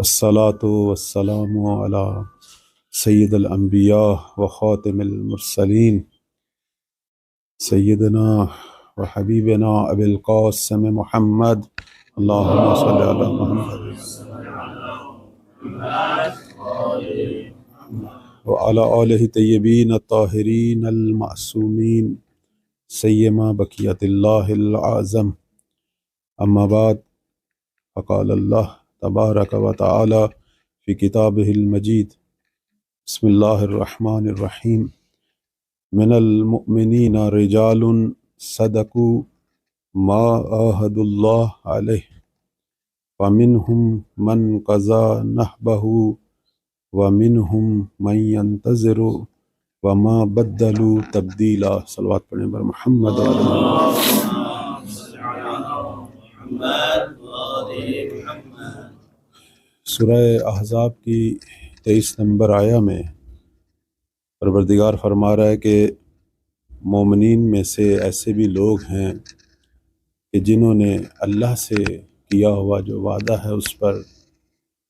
الصلاة والسلام على سید الانبیاء و خاتم المرسلین سیدنا و حبیبنا ابی القاسم محمد اللہم صلی علی محمد وعلی آلہ طیبین الطاہرین المعصومین سیما بقیت اللہ العظم اما بعد فقال اللہ تبارک و تعالی فی کتابہ المجید بسم اللہ الرحمن الرحیم من المؤمنین رجال صدقوا ما عاہدوا اللہ علیہ ومنہم من قضى نحبہ ومنہم من ينتظر وما بدلوا تبدیلا۔ صلوات پڑھیں بر محمد و آل محمد۔ سورہ احزاب کی 23 نمبر آیہ میں پروردگار فرما رہا ہے کہ مومنین میں سے ایسے بھی لوگ ہیں کہ جنہوں نے اللہ سے کیا ہوا جو وعدہ ہے اس پر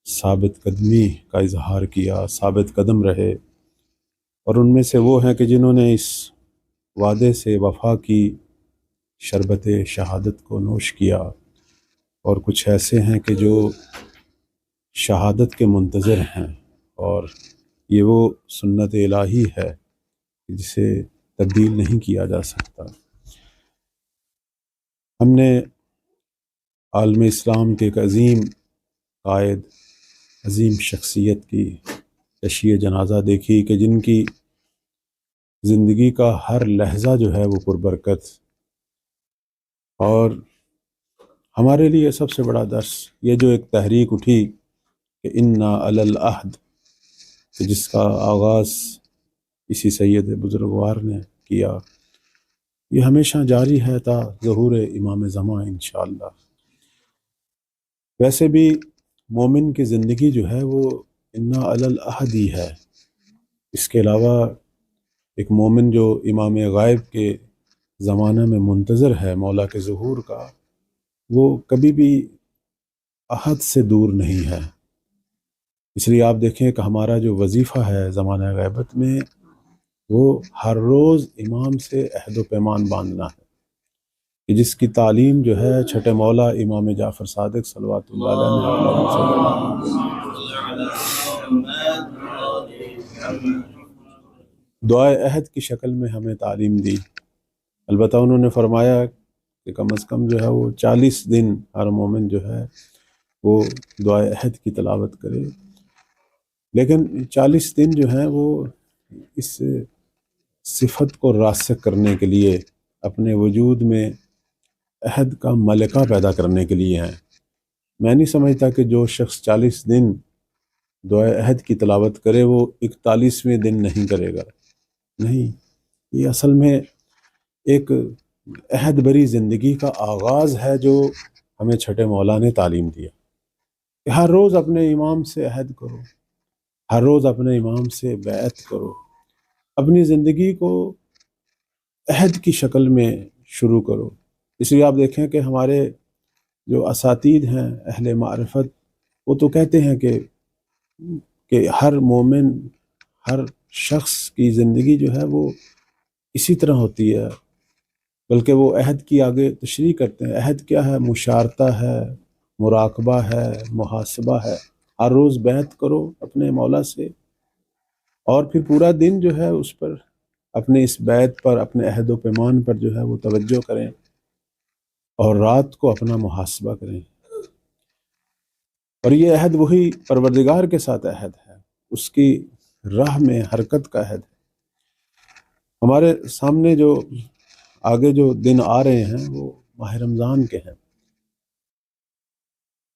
ثابت قدمی کا اظہار کیا، ثابت قدم رہے، اور ان میں سے وہ ہیں کہ جنہوں نے اس وعدے سے وفا کی، شربت شہادت کو نوش کیا، اور کچھ ایسے ہیں کہ جو شہادت کے منتظر ہیں، اور یہ وہ سنت الہی ہے جسے تبدیل نہیں کیا جا سکتا۔ ہم نے عالم اسلام کے ایک عظیم قائد، عظیم شخصیت کی تشییع جنازہ دیکھی کہ جن کی زندگی کا ہر لحظہ جو ہے وہ پربرکت، اور ہمارے لیے سب سے بڑا درس یہ جو ایک تحریک اٹھی کہ انا علی العہد، جس کا آغاز اسی سید بزرگوار نے کیا، یہ ہمیشہ جاری ہے تا ظہور امام زمان انشاءاللہ۔ ویسے بھی مومن کی زندگی جو ہے وہ انا علی العہد ہی ہے۔ اس کے علاوہ ایک مومن جو امام غائب کے زمانہ میں منتظر ہے مولا کے ظہور کا، وہ کبھی بھی عہد سے دور نہیں ہے۔ اس لیے آپ دیکھیں کہ ہمارا جو وظیفہ ہے زمانہ غیبت میں، وہ ہر روز امام سے عہد و پیمان باندھنا ہے، کہ جس کی تعلیم جو ہے چھٹے مولا امام جعفر صادق صلوات اللہ علیہ دعائے عہد کی شکل میں ہمیں تعلیم دی۔ البتہ انہوں نے فرمایا کہ کم از کم جو ہے وہ 40 دن ہر مومن جو ہے وہ دعائے عہد کی تلاوت کرے، لیکن 40 دن جو ہیں وہ اس صفت کو راسخ کرنے کے لیے، اپنے وجود میں عہد کا ملکہ پیدا کرنے کے لیے ہیں۔ میں نہیں سمجھتا کہ جو شخص 40 دن دعائے عہد کی تلاوت کرے وہ 41ویں دن نہیں کرے گا، نہیں، یہ اصل میں ایک عہد بری زندگی کا آغاز ہے جو ہمیں چھٹے مولا نے تعلیم دیا کہ ہر روز اپنے امام سے عہد کرو، ہر روز اپنے امام سے بیعت کرو، اپنی زندگی کو عہد کی شکل میں شروع کرو۔ اس لیے آپ دیکھیں کہ ہمارے جو اساتید ہیں اہل معرفت، وہ تو کہتے ہیں کہ ہر مومن، ہر شخص کی زندگی جو ہے وہ اسی طرح ہوتی ہے، بلکہ وہ عہد کی آگے تشریح کرتے ہیں۔ عہد کیا ہے؟ مشارطہ ہے، مراقبہ ہے، محاسبہ ہے۔ ہر روز بیعت کرو اپنے مولا سے، اور پھر پورا دن جو ہے اس پر، اپنے اس بیعت پر، اپنے عہد و پیمان پر جو ہے وہ توجہ کریں، اور رات کو اپنا محاسبہ کریں۔ اور یہ عہد وہی پروردگار کے ساتھ عہد ہے، اس کی راہ میں حرکت کا عہد ہے۔ ہمارے سامنے جو آگے جو دن آ رہے ہیں وہ ماہ رمضان کے ہیں،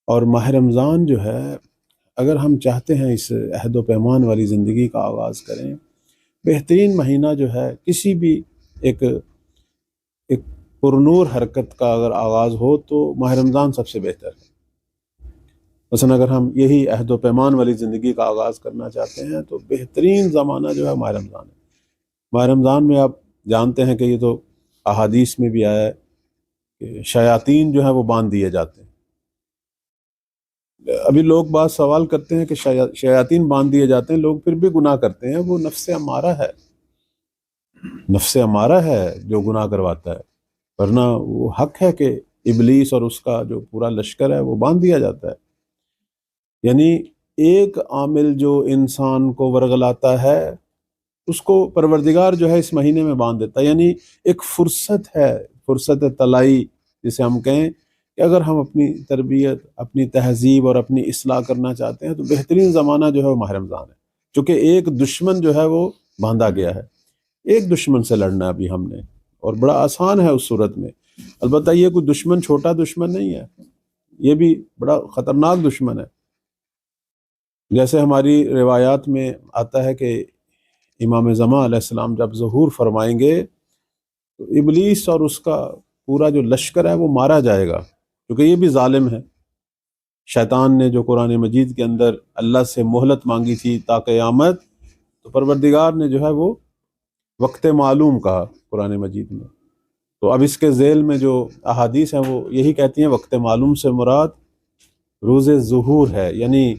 اور ماہ رمضان جو ہے، اگر ہم چاہتے ہیں اس عہد و پیمان والی زندگی کا آغاز کریں، بہترین مہینہ جو ہے کسی بھی ایک پرنور حرکت کا اگر آغاز ہو تو ماہ رمضان سب سے بہتر ہے۔ مثلا اگر ہم یہی عہد و پیمان والی زندگی کا آغاز کرنا چاہتے ہیں تو بہترین زمانہ جو ہے ماہ رمضان ہے۔ ماہ رمضان میں آپ جانتے ہیں کہ یہ تو احادیث میں بھی آیا ہے کہ شیاطین جو ہے وہ باندھ دیے جاتے ہیں، ابھی لوگ بعض سوال کرتے ہیں کہ شیاطین باندھ دیے جاتے ہیں، لوگ پھر بھی گناہ کرتے ہیں، وہ نفس امارہ ہے، نفس امارہ ہے جو گناہ کرواتا ہے، ورنہ وہ حق ہے کہ ابلیس اور اس کا جو پورا لشکر ہے وہ باندھ دیا جاتا ہے۔ یعنی ایک عامل جو انسان کو ورغلاتا ہے اس کو پروردگار جو ہے اس مہینے میں باندھ دیتا ہے۔ یعنی ایک فرصت ہے، فرصت طلائی جسے ہم کہیں کہ اگر ہم اپنی تربیت، اپنی تہذیب اور اپنی اصلاح کرنا چاہتے ہیں تو بہترین زمانہ جو ہے وہ ماہ رمضان ہے، چونکہ ایک دشمن جو ہے وہ باندھا گیا ہے، ایک دشمن سے لڑنا ابھی ہم نے، اور بڑا آسان ہے اس صورت میں۔ البتہ یہ کوئی دشمن چھوٹا دشمن نہیں ہے، یہ بھی بڑا خطرناک دشمن ہے۔ جیسے ہماری روایات میں آتا ہے کہ امام زمان علیہ السلام جب ظہور فرمائیں گے تو ابلیس اور اس کا پورا جو لشکر ہے وہ مارا جائے گا، کیونکہ یہ بھی ظالم ہے۔ شیطان نے جو قرآن مجید کے اندر اللہ سے مہلت مانگی تھی تا قیامت، تو پروردگار نے جو ہے وہ وقت معلوم کہا قرآن مجید میں۔ تو اب اس کے ذیل میں جو احادیث ہیں وہ یہی کہتی ہیں وقت معلوم سے مراد روز ظہور ہے، یعنی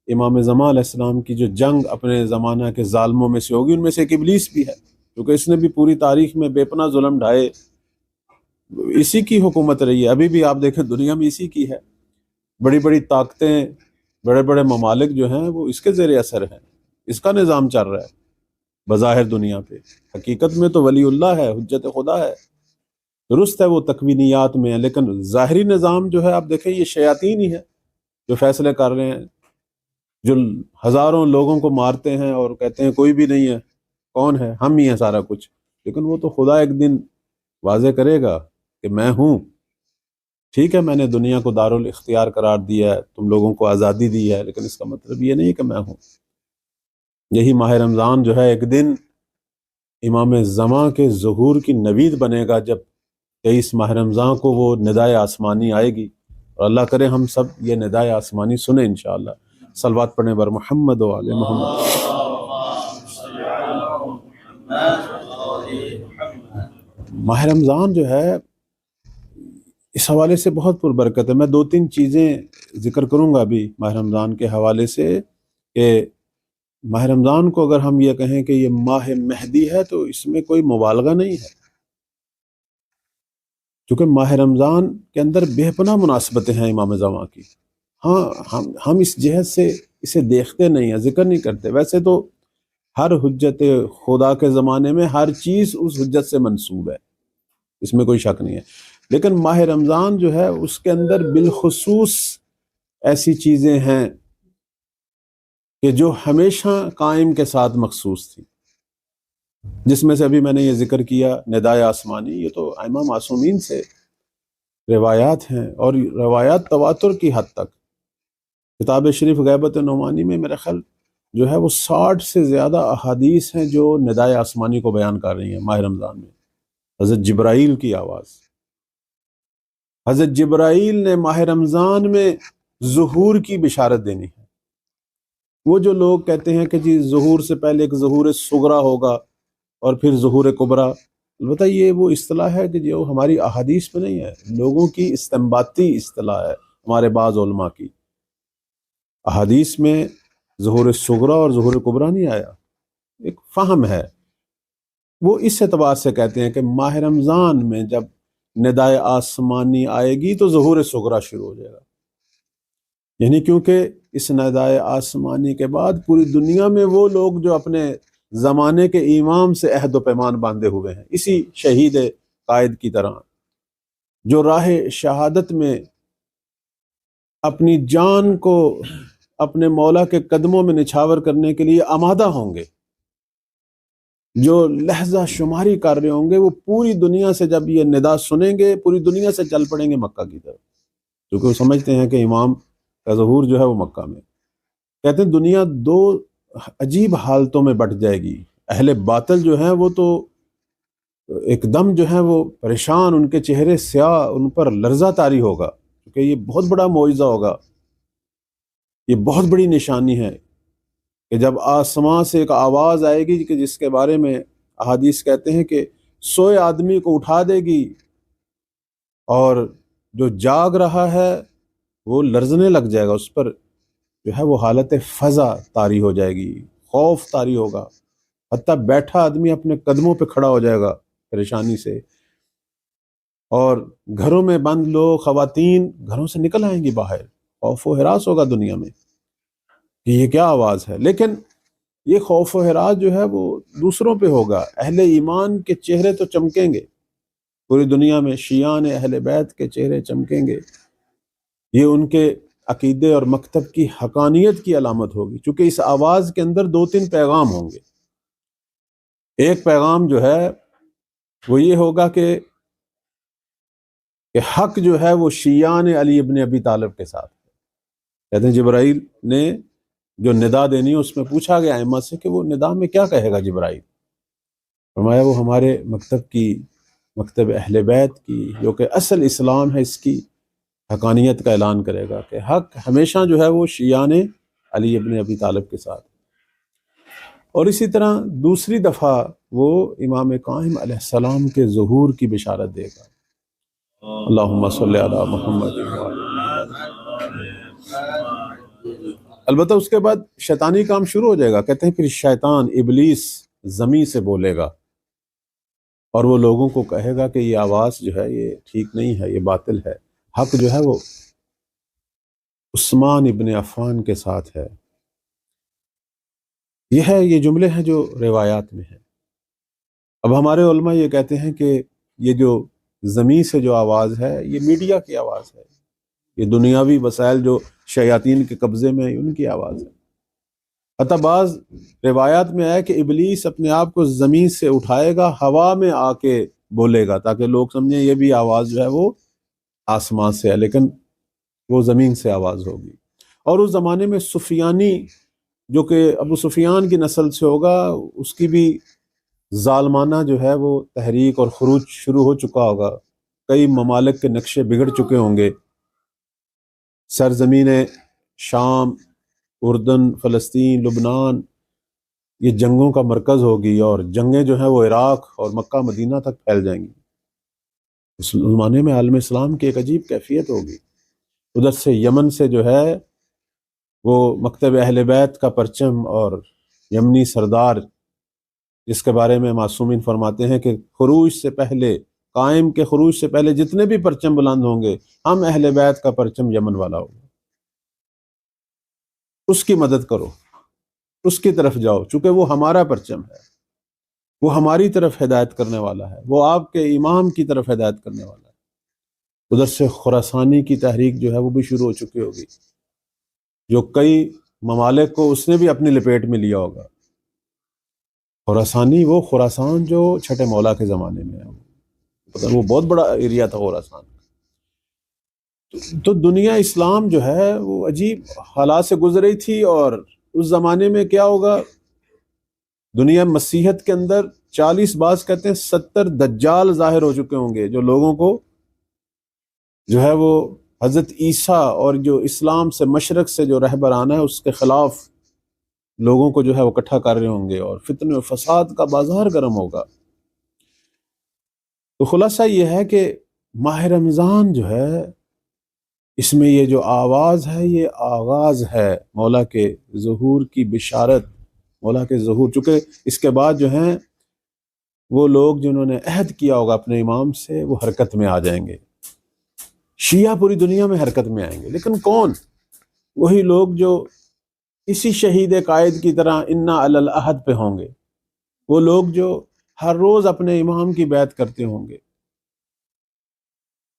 امام زمان علیہ السلام کی جو جنگ اپنے زمانہ کے ظالموں میں سے ہوگی، ان میں سے ایک ابلیس بھی ہے، کیونکہ اس نے بھی پوری تاریخ میں بے پناہ ظلم ڈھائے، اسی کی حکومت رہی ہے، ابھی بھی آپ دیکھیں دنیا میں اسی کی ہے، بڑی بڑی طاقتیں، بڑے بڑے ممالک جو ہیں وہ اس کے زیر اثر ہیں، اس کا نظام چل رہا ہے بظاہر دنیا پہ، حقیقت میں تو ولی اللہ ہے، حجت خدا ہے، درست ہے وہ تکوینیات میں ہے، لیکن ظاہری نظام جو ہے آپ دیکھیں یہ شیاطین ہی ہے جو فیصلے کر رہے ہیں، جو ہزاروں لوگوں کو مارتے ہیں اور کہتے ہیں کوئی بھی نہیں ہے، کون ہے، ہم ہی ہیں سارا کچھ، لیکن وہ تو خدا ایک دن واضح کرے گا کہ میں ہوں، ٹھیک ہے میں نے دنیا کو دارالاختیار قرار دیا ہے، تم لوگوں کو آزادی دی ہے، لیکن اس کا مطلب یہ نہیں کہ میں ہوں۔ یہی ماہ رمضان جو ہے ایک دن امام زمان کے ظہور کی نوید بنے گا، جب 23 ماہ رمضان کو وہ ندائے آسمانی آئے گی، اور اللہ کرے ہم سب یہ ندائے آسمانی سنیں انشاءاللہ۔ صلوات پڑھیں بر محمد و آل محمد۔ ماہ رمضان جو ہے اس حوالے سے بہت پربرکت ہے۔ میں 2-3 چیزیں ذکر کروں گا ابھی ماہ رمضان کے حوالے سے، کہ ماہ رمضان کو اگر ہم یہ کہیں کہ یہ ماہ مہدی ہے تو اس میں کوئی مبالغہ نہیں ہے، کیونکہ ماہ رمضان کے اندر بے پناہ مناسبتیں ہیں امام زمان کی۔ ہاں ہم اس جہت سے اسے دیکھتے نہیں ہیں، ذکر نہیں کرتے، ویسے تو ہر حجت خدا کے زمانے میں ہر چیز اس حجت سے منسوب ہے، اس میں کوئی شک نہیں ہے، لیکن ماہ رمضان جو ہے اس کے اندر بالخصوص ایسی چیزیں ہیں کہ جو ہمیشہ قائم کے ساتھ مخصوص تھی، جس میں سے ابھی میں نے یہ ذکر کیا ندائے آسمانی، یہ تو ائمہ معصومین سے روایات ہیں، اور روایات تواتر کی حد تک۔ کتاب شریف غیبت نعمانی میں میرا خیال جو ہے وہ 60 سے زیادہ احادیث ہیں جو ندائے آسمانی کو بیان کر رہی ہیں ماہ رمضان میں۔ حضرت جبرائیل کی آواز، حضرت جبرائیل نے ماہ رمضان میں ظہور کی بشارت دینی ہے۔ وہ جو لوگ کہتے ہیں کہ جی ظہور سے پہلے ایک ظہور صغریٰ ہوگا اور پھر ظہور کبریٰ، البتہ یہ وہ اصطلاح ہے کہ جو ہماری احادیث میں نہیں ہے، لوگوں کی استنباطی اصطلاح ہے، ہمارے بعض علماء کی۔ احادیث میں ظہور صغریٰ اور ظہور کبریٰ نہیں آیا، ایک فہم ہے، وہ اس اعتبار سے کہتے ہیں کہ ماہ رمضان میں جب ندائے آسمانی آئے گی تو ظہور صغریٰ شروع ہو جائے گا، یعنی کیونکہ اس ندائے آسمانی کے بعد پوری دنیا میں وہ لوگ جو اپنے زمانے کے امام سے عہد و پیمان باندھے ہوئے ہیں، اسی شہید قائد کی طرح، جو راہ شہادت میں اپنی جان کو اپنے مولا کے قدموں میں نچھاور کرنے کے لیے آمادہ ہوں گے، جو لحظہ شماری کر رہے ہوں گے، وہ پوری دنیا سے جب یہ ندا سنیں گے پوری دنیا سے چل پڑیں گے مکہ کی طرف، کیونکہ وہ سمجھتے ہیں کہ امام کا ظہور جو ہے وہ مکہ میں۔ کہتے ہیں دنیا 2 عجیب حالتوں میں بٹ جائے گی، اہل باطل جو ہیں وہ تو ایک دم جو ہے وہ پریشان، ان کے چہرے سیاہ، ان پر لرزہ طاری ہوگا، کیونکہ یہ بہت بڑا معجزہ ہوگا، یہ بہت بڑی نشانی ہے کہ جب آسمان سے ایک آواز آئے گی کہ جس کے بارے میں احادیث کہتے ہیں کہ سوئے آدمی کو اٹھا دے گی، اور جو جاگ رہا ہے وہ لرزنے لگ جائے گا، اس پر جو ہے وہ حالت فزع طاری ہو جائے گی، خوف طاری ہوگا، حتیٰ بیٹھا آدمی اپنے قدموں پہ کھڑا ہو جائے گا پریشانی سے، اور گھروں میں بند لوگ، خواتین گھروں سے نکل آئیں گی باہر، خوف و ہراس ہوگا دنیا میں کہ یہ کیا آواز ہے۔ لیکن یہ خوف و ہراس جو ہے وہ دوسروں پہ ہوگا، اہل ایمان کے چہرے تو چمکیں گے پوری دنیا میں، شیعان اہل بیت کے چہرے چمکیں گے، یہ ان کے عقیدے اور مکتب کی حقانیت کی علامت ہوگی، چونکہ اس آواز کے اندر 2-3 پیغام ہوں گے۔ ایک پیغام جو ہے وہ یہ ہوگا کہ حق جو ہے وہ شیعان علی ابن ابی طالب کے ساتھ ہے۔ کہتے ہیں جبرائیل نے جو ندا دینی ہے، اس میں پوچھا گیا ائمہ سے کہ وہ ندا میں کیا کہے گا جبرائیل، فرمایا وہ ہمارے مکتب اہل بیت کی جو کہ اصل اسلام ہے، اس کی حقانیت کا اعلان کرے گا کہ حق ہمیشہ جو ہے وہ شیعان علی ابن ابی طالب کے ساتھ۔ اور اسی طرح دوسری دفعہ وہ امام قائم علیہ السلام کے ظہور کی بشارت دے گا، اللہم صلی علی محمد۔ البتہ اس کے بعد شیطانی کام شروع ہو جائے گا، کہتے ہیں پھر شیطان ابلیس زمین سے بولے گا اور وہ لوگوں کو کہے گا کہ یہ آواز جو ہے یہ ٹھیک نہیں ہے، یہ باطل ہے، حق جو ہے وہ عثمان ابن عفان کے ساتھ ہے۔ یہ جملے ہیں جو روایات میں ہیں۔ اب ہمارے علماء یہ کہتے ہیں کہ یہ جو زمین سے جو آواز ہے یہ میڈیا کی آواز ہے، یہ دنیاوی وسائل جو شیاطین کے قبضے میں ان کی آواز ہے۔ حتیٰ بعض روایات میں آیا کہ ابلیس اپنے آپ کو زمین سے اٹھائے گا، ہوا میں آ کے بولے گا تاکہ لوگ سمجھیں یہ بھی آواز جو ہے وہ آسمان سے ہے، لیکن وہ زمین سے آواز ہوگی۔ اور اس زمانے میں سفیانی جو کہ ابو سفیان کی نسل سے ہوگا، اس کی بھی ظالمانہ جو ہے وہ تحریک اور خروج شروع ہو چکا ہوگا، کئی ممالک کے نقشے بگڑ چکے ہوں گے، سرزمین شام، اردن، فلسطین، لبنان یہ جنگوں کا مرکز ہوگی، اور جنگیں جو ہیں وہ عراق اور مکہ مدینہ تک پھیل جائیں گی۔ اس زمانے میں عالم اسلام کی ایک عجیب کیفیت ہوگی۔ ادھر سے یمن سے جو ہے وہ مکتب اہل بیت کا پرچم، اور یمنی سردار جس کے بارے میں معصومین فرماتے ہیں کہ خروج سے پہلے، قائم کے خروج سے پہلے جتنے بھی پرچم بلند ہوں گے، ہم اہل بیت کا پرچم یمن والا ہوگا، اس کی مدد کرو، اس کی طرف جاؤ، چونکہ وہ ہمارا پرچم ہے، وہ ہماری طرف ہدایت کرنے والا ہے، وہ آپ کے امام کی طرف ہدایت کرنے والا ہے۔ ادھر سے خراسانی کی تحریک جو ہے وہ بھی شروع ہو چکی ہوگی، جو کئی ممالک کو اس نے بھی اپنی لپیٹ میں لیا ہوگا۔ خراسانی وہ خراسان جو چھٹے مولا کے زمانے میں ہے، پتہ وہ بہت بڑا ایریا تھا خراسان۔ تو دنیا اسلام جو ہے وہ عجیب حالات سے گزر رہی تھی، اور اس زمانے میں کیا ہوگا، دنیا مسیحیت کے اندر 40، بعض کہتے ہیں 70 دجال ظاہر ہو چکے ہوں گے، جو لوگوں کو جو ہے وہ حضرت عیسیٰ اور جو اسلام سے مشرق سے جو رہبرانہ ہے اس کے خلاف لوگوں کو جو ہے وہ اکٹھا کر رہے ہوں گے، اور فتنے و فساد کا بازار گرم ہوگا۔ تو خلاصہ یہ ہے کہ ماہ رمضان جو ہے، اس میں یہ جو آواز ہے یہ آغاز ہے مولا کے ظہور کی بشارت، مولا کے ظہور، چونکہ اس کے بعد جو ہیں وہ لوگ جنہوں نے عہد کیا ہوگا اپنے امام سے، وہ حرکت میں آ جائیں گے، شیعہ پوری دنیا میں حرکت میں آئیں گے۔ لیکن کون؟ وہی لوگ جو اسی شہید قائد کی طرح انا علی العہد پہ ہوں گے، وہ لوگ جو ہر روز اپنے امام کی بیعت کرتے ہوں گے،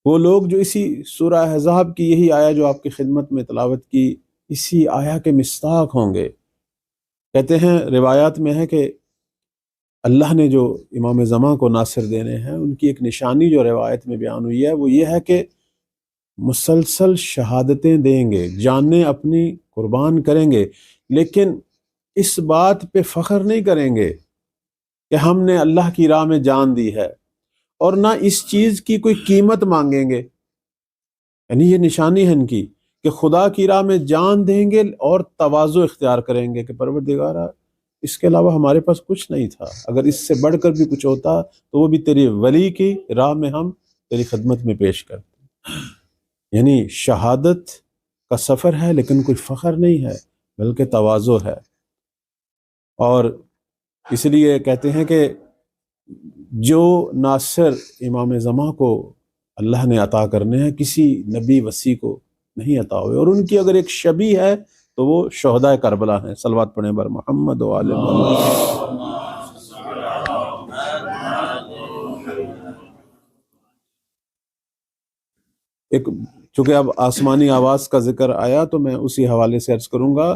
وہ لوگ جو اسی سورہ احزاب کی یہی آیا جو آپ کی خدمت میں تلاوت کی، اسی آیا کے مصداق ہوں گے۔ کہتے ہیں روایات میں ہے کہ اللہ نے جو امام زمان کو ناصر دینے ہیں، ان کی ایک نشانی جو روایت میں بیان ہوئی ہے وہ یہ ہے کہ مسلسل شہادتیں دیں گے، جانیں اپنی قربان کریں گے، لیکن اس بات پہ فخر نہیں کریں گے کہ ہم نے اللہ کی راہ میں جان دی ہے، اور نہ اس چیز کی کوئی قیمت مانگیں گے۔ یعنی یہ نشانی ہے ان کی کہ خدا کی راہ میں جان دیں گے اور تواضع اختیار کریں گے کہ پروردگارا اس کے علاوہ ہمارے پاس کچھ نہیں تھا، اگر اس سے بڑھ کر بھی کچھ ہوتا تو وہ بھی تیری ولی کی راہ میں ہم تیری خدمت میں پیش کرتے۔ یعنی شہادت کا سفر ہے، لیکن کوئی فخر نہیں ہے بلکہ تواضع ہے۔ اور اس لیے کہتے ہیں کہ جو ناصر امام زمان کو اللہ نے عطا کرنے ہیں کسی نبی وسیع کو نہیں عطا ہوئے، اور ان کی اگر ایک شبیہ ہے تو وہ شہداء کربلا ہیں۔ صلوات پڑھیں بر محمد و آل محمد۔ ایک چونکہ اب آسمانی آواز کا ذکر آیا تو میں اسی حوالے سے عرض کروں گا۔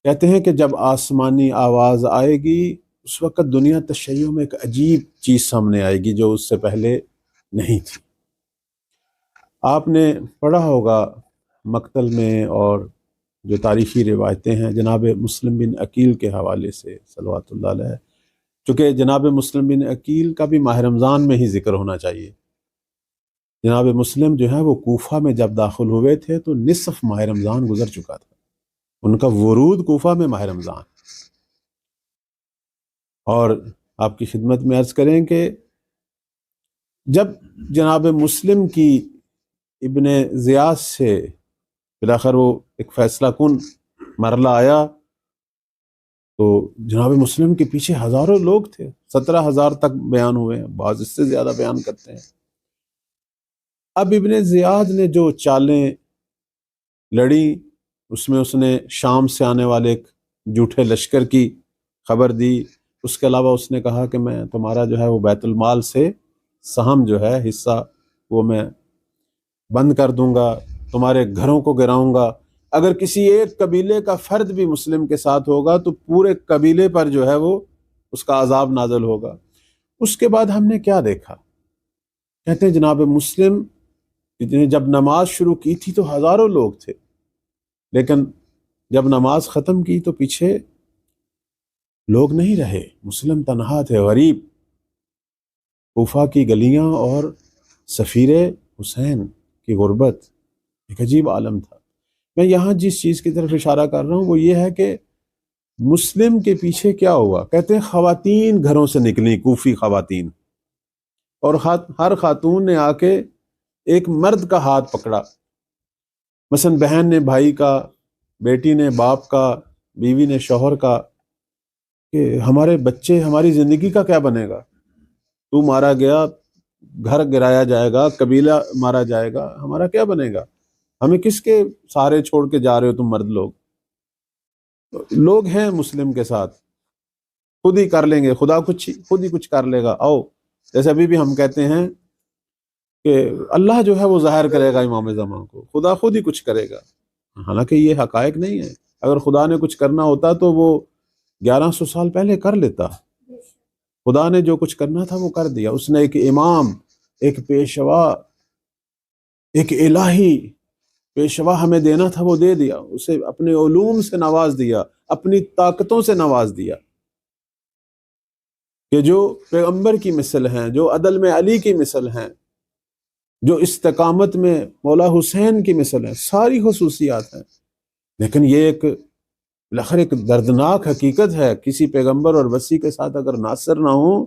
کہتے ہیں کہ جب آسمانی آواز آئے گی اس وقت دنیا تشیع میں ایک عجیب چیز سامنے آئے گی جو اس سے پہلے نہیں تھی۔ آپ نے پڑھا ہوگا مقتل میں، اور جو تاریخی روایتیں ہیں جناب مسلم بن عقیل کے حوالے سے صلوات اللہ علیہ، چونکہ جناب مسلم بن عقیل کا بھی ماہ رمضان میں ہی ذکر ہونا چاہیے۔ جناب مسلم جو ہے وہ کوفہ میں جب داخل ہوئے تھے تو نصف ماہ رمضان گزر چکا تھا، ان کا ورود کوفہ میں ماہ رمضان۔ اور آپ کی خدمت میں عرض کریں کہ جب جناب مسلم کی ابن زیاس سے بلاخر وہ ایک فیصلہ کن مرحلہ آیا تو جناب مسلم کے پیچھے ہزاروں لوگ تھے، 17,000 تک بیان ہوئے ہیں، بعض اس سے زیادہ بیان کرتے ہیں۔ اب ابن زیاد نے جو چالیں لڑی اس میں اس نے شام سے آنے والے ایک جھوٹے لشکر کی خبر دی، اس کے علاوہ اس نے کہا کہ میں تمہارا جو ہے وہ بیت المال سے سہم جو ہے حصہ وہ میں بند کر دوں گا، تمہارے گھروں کو گراؤں گا، اگر کسی ایک قبیلے کا فرد بھی مسلم کے ساتھ ہوگا تو پورے قبیلے پر جو ہے وہ اس کا عذاب نازل ہوگا۔ اس کے بعد ہم نے کیا دیکھا؟ کہتے ہیں جناب مسلم نے جب نماز شروع کی تھی تو ہزاروں لوگ تھے، لیکن جب نماز ختم کی تو پیچھے لوگ نہیں رہے، مسلم تنہا تھے، غریب۔ کوفہ کی گلیاں اور سفیر حسین کی غربت ایک عجیب عالم تھا۔ میں یہاں جس چیز کی طرف اشارہ کر رہا ہوں وہ یہ ہے کہ مسلم کے پیچھے کیا ہوا؟ کہتے ہیں خواتین گھروں سے نکلیں، کوفی خواتین، اور ہر خاتون نے آ کے ایک مرد کا ہاتھ پکڑا، مثلا بہن نے بھائی کا، بیٹی نے باپ کا، بیوی نے شوہر کا، کہ ہمارے بچے، ہماری زندگی کا کیا بنے گا؟ تو مارا گیا، گھر گرایا جائے گا، قبیلہ مارا جائے گا، ہمارا کیا بنے گا؟ ہمیں کس کے سہارے چھوڑ کے جا رہے ہو تم مرد لوگ؟ لوگ ہیں مسلم کے ساتھ، خود ہی کر لیں گے، خدا خود ہی کچھ کر لے گا، آؤ۔ جیسے ابھی بھی ہم کہتے ہیں کہ اللہ جو ہے وہ ظاہر کرے گا امام زمان کو، خدا خود ہی کچھ کرے گا، حالانکہ یہ حقائق نہیں ہے۔ اگر خدا نے کچھ کرنا ہوتا تو وہ 1100 سال پہلے کر لیتا۔ خدا نے جو کچھ کرنا تھا وہ کر دیا، اس نے ایک امام، ایک پیشوا، ایک الہی پیشوا ہمیں دینا تھا وہ دے دیا، اسے اپنے علوم سے نواز دیا، اپنی طاقتوں سے نواز دیا، کہ جو پیغمبر کی مثل ہیں، جو عدل میں علی کی مثل ہیں، جو استقامت میں مولا حسین کی مثل ہیں، ساری خصوصیات ہیں۔ لیکن یہ ایک بلاخر ایک دردناک حقیقت ہے، کسی پیغمبر اور وسیع کے ساتھ اگر ناصر نہ ہو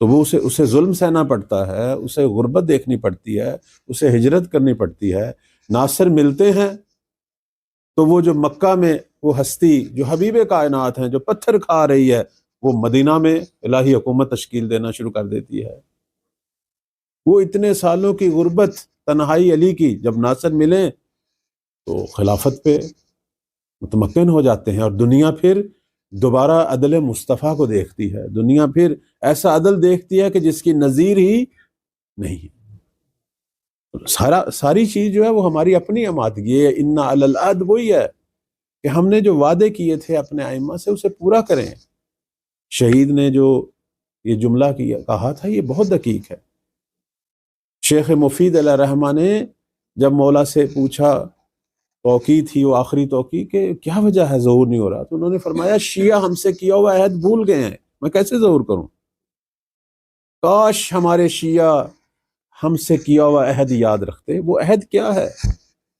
تو وہ اسے ظلم سہنا پڑتا ہے، اسے غربت دیکھنی پڑتی ہے، اسے ہجرت کرنی پڑتی ہے۔ ناصر ملتے ہیں تو وہ جو مکہ میں وہ ہستی جو حبیب کائنات ہیں، جو پتھر کھا رہی ہے، وہ مدینہ میں الہی حکومت تشکیل دینا شروع کر دیتی ہے۔ وہ اتنے سالوں کی غربت، تنہائی علی کی، جب ناصر ملیں تو خلافت پہ متمکن ہو جاتے ہیں، اور دنیا پھر دوبارہ عدل مصطفیٰ کو دیکھتی ہے، دنیا پھر ایسا عدل دیکھتی ہے کہ جس کی نظیر ہی نہیں۔ ساری چیز جو ہے وہ ہماری اپنی امادگی ہے، ان علی العہد وہی ہے کہ ہم نے جو وعدے کیے تھے اپنے ائمہ سے اسے پورا کریں۔ شہید نے جو یہ جملہ کہا تھا یہ بہت دقیق ہے۔ شیخ مفید علیہ رحمہ نے جب مولا سے پوچھا، توقیع تھی وہ آخری توقیع، کہ کیا وجہ ہے ظہور نہیں ہو رہا، تو انہوں نے فرمایا شیعہ ہم سے کیا ہوا عہد بھول گئے ہیں، میں کیسے ظہور کروں؟ کاش ہمارے شیعہ ہم سے کیا ہوا عہد یاد رکھتے۔ وہ عہد کیا ہے؟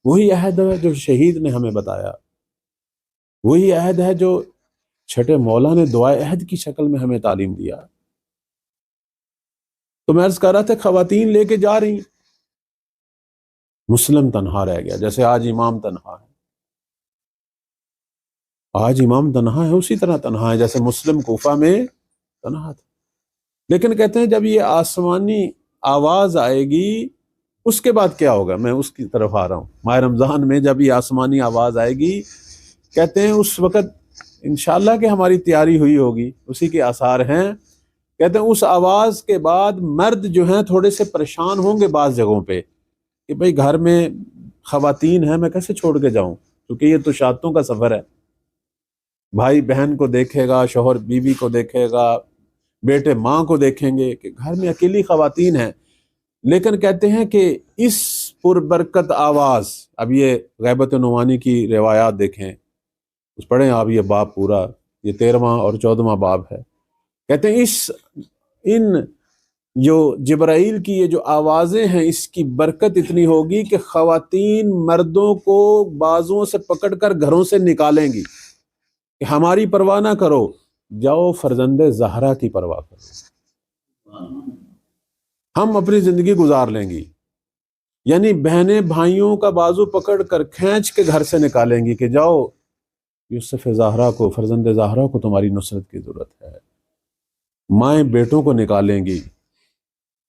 وہی عہد ہے جو شہید نے ہمیں بتایا، وہی عہد ہے جو چھٹے مولا نے دعائے عہد کی شکل میں ہمیں تعلیم دیا۔ تو میں عرض کر رہا تھا خواتین لے کے جا رہی، مسلم تنہا رہ گیا، جیسے آج امام تنہا ہے، آج امام تنہا ہے اسی طرح تنہا ہے جیسے مسلم کوفہ میں تنہا تھا۔ لیکن کہتے ہیں جب یہ آسمانی آواز آئے گی اس کے بعد کیا ہوگا، میں اس کی طرف آ رہا ہوں۔ ماہ رمضان میں جب یہ آسمانی آواز آئے گی، کہتے ہیں اس وقت انشاءاللہ کہ ہماری تیاری ہوئی ہوگی، اسی کے آثار ہیں۔ کہتے ہیں اس آواز کے بعد مرد جو ہیں تھوڑے سے پریشان ہوں گے بعض جگہوں پہ کہ بھئی گھر میں خواتین ہیں، میں کیسے چھوڑ کے جاؤں، کیونکہ یہ تو شاتوں کا سفر ہے۔ بھائی بہن کو دیکھے گا، شوہر بیوی کو دیکھے گا، بیٹے ماں کو دیکھیں گے کہ گھر میں اکیلی خواتین ہیں۔ لیکن کہتے ہیں کہ اس پربرکت آواز، اب یہ غیبت نعمانی کی روایات دیکھیں، اس پڑھیں آپ یہ باب پورا، یہ 13واں اور 14واں باب ہے۔ کہتے ہیں ان جو جبرائیل کی یہ جو آوازیں ہیں اس کی برکت اتنی ہوگی کہ خواتین مردوں کو بازوؤں سے پکڑ کر گھروں سے نکالیں گی کہ ہماری پرواہ نہ کرو، جاؤ فرزند زہرا کی پرواہ کرو، ہم اپنی زندگی گزار لیں گی۔ یعنی بہنیں بھائیوں کا بازو پکڑ کر کھینچ کے گھر سے نکالیں گی کہ جاؤ یوسف زہرا کو، فرزند زہرا کو تمہاری نصرت کی ضرورت ہے۔ مائیں بیٹوں کو نکالیں گی۔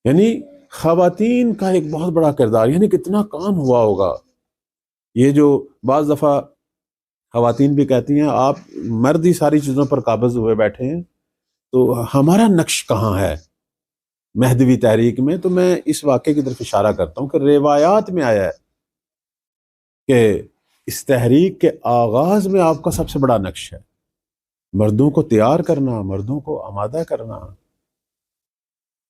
یعنی خواتین کا ایک بہت بڑا کردار، یعنی کتنا کام ہوا ہوگا۔ یہ جو بعض دفعہ خواتین بھی کہتی ہیں آپ مرد ہی ساری چیزوں پر قابض ہوئے بیٹھے ہیں، تو ہمارا نقش کہاں ہے مہدوی تحریک میں؟ تو میں اس واقعے کی طرف اشارہ کرتا ہوں کہ روایات میں آیا ہے کہ اس تحریک کے آغاز میں آپ کا سب سے بڑا نقش ہے مردوں کو تیار کرنا، مردوں کو آمادہ کرنا۔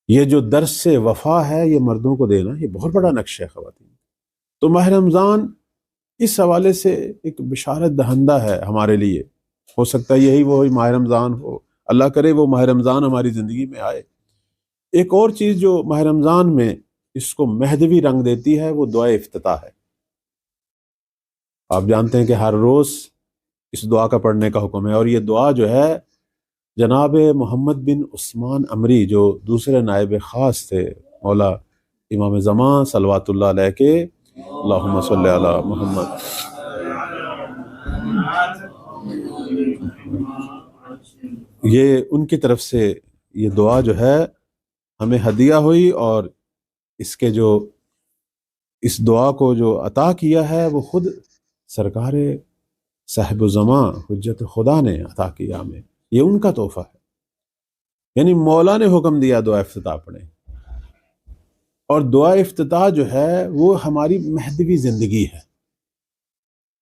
یہ جو درس سے وفا ہے یہ مردوں کو دینا، یہ بہت بڑا نقش ہے خواتین۔ تو ماہ رمضان اس حوالے سے ایک بشارت دہندہ ہے ہمارے لیے۔ ہو سکتا ہے یہی وہی ماہ رمضان ہو، اللہ کرے وہ ماہ رمضان ہماری زندگی میں آئے۔ ایک اور چیز جو ماہ رمضان میں اس کو مہدوی رنگ دیتی ہے وہ دعائے افتتاح ہے۔ آپ جانتے ہیں کہ ہر روز اس دعا کا پڑھنے کا حکم ہے، اور یہ دعا جو ہے جناب محمد بن عثمان عمری جو دوسرے نائب خاص تھے مولا امام زمان صلوات اللہ علیہ کے، اللہم صلی علی محمد، یہ ان کی طرف سے یہ دعا جو ہے ہمیں ہدیہ ہوئی، اور اس دعا کو جو عطا کیا ہے وہ خود سرکار صاحب الزماں حجت خدا نے عطا کیا ہمیں، یہ ان کا تحفہ ہے۔ یعنی مولا نے حکم دیا دعا افتتاح پڑھیں، اور دعا افتتاح جو ہے وہ ہماری مہدوی زندگی ہے۔